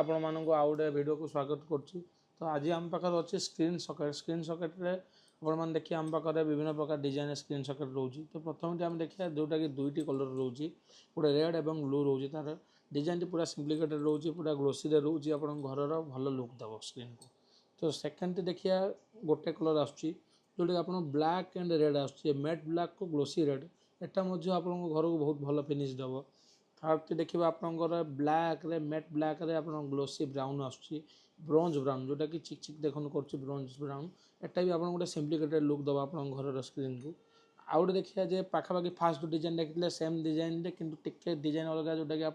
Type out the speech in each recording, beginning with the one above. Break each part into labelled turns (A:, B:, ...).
A: आपण मानक आउ गोटे भिडियो को स्वागत करुच्ची। तो आज आम पाखे अच्छे स्क्रीन सकेट आपण मैंने देखिए आम पाखे विभिन्न प्रकार डिजाइन स्क्रीन सकेट रोचे। तो प्रथम आम देखिए जोटा कि दुईटी कलर रोचे, गोटे रेड और ब्लू रोचे। तार डिजाइन पूरा सिम्प्लिकेटेड रोचे, पूरा ग्लोसी रोचे, आप घर भल लुक देव स्क्रीन को। तो सेकेंड देखिए गोटे कलर आसूँ जोटा कि आप ब्लैक एंड रेड आसूँ, मैट ब्लैक को ग्लोसी रेड, एटा आप घर को बहुत भल फिनिश देव। थर्ड देखिए आपंकर ब्लैक रे मैट ब्लैक रे आप ग्लोसी ब्राउन आसूँ, ब्रोंज ब्राउन जोटा कि चिक चिक देखने कर ब्रोंज ब्राउन, एटा भी आप गोटे सिम्प्लिकेटेड लुक दबा आप घर स्क्रीन को। आउ गए देखिए जे पाखापाखि फास्ट डिजाइन देखते सेम डिजाइन कि टिके डिजाइन अलग जोटा कि आप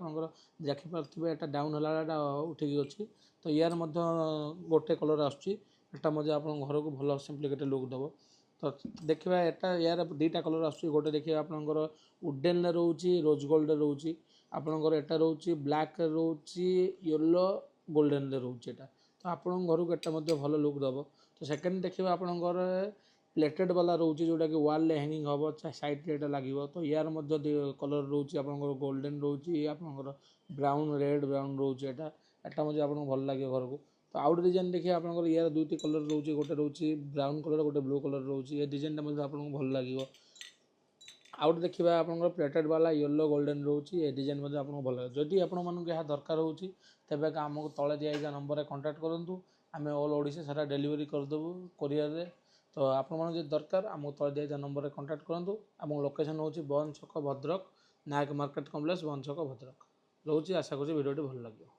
A: देखिपे एटा डाउन है उठिकी अच्छी। तो यार गोटे कलर आसूँ आप घर को भल सिम्प्लिकेटेड लुक दब। तो देखा एटा यार दुईटा कलर आसूँ, गोटे देखिए आपंकर वुडेन रोचे, रोज गोल्ड रोचे, आपंकर एटा रोचे ब्लैक रोचे, येलो गोल्डन रोचे एटा। तो आप घर को एटा भल लुक दब। तो सेकेंड देखिए आपंकर प्लेटेड वाला रोचे जोटा कि वाल हैंगिंग हम साइड एटा लगे। तो यार कलर रोचे आपंकर गोल्डन रोचे, आपंकर ब्राउन रेड ब्राउन रोचे एटा आपको भल लगे घर को। तो आउट डिजाइन देखिए आपंकर यार दुईटी कलर रोचे, गोटे रोचे ब्राउन कलर गोटे ब्लू कलर रोचे। ये डिजाइन आपको भल लगे। आउट देखिए आपंकर प्लेटेड वाला येलो गोल्डन रोचे, ये डिजाइन आपको भल लगे। जदि आपको यह दरकार हो तेबे आमको तले दिया नंबर में कांटेक्ट करूँ, आम ऑल ओडिशा सारा डेलीवरी करदेबू कोरियर रे। तो आपको दरकार आमको तले दिया नंबर में कांटेक्ट करूँ। आम लोकेशन हूँ बन छक भद्रक, नायक मार्केट कम्प्लेक्स बन छक भद्रक रोचे। आशा करूँ भिडियो भल लगे।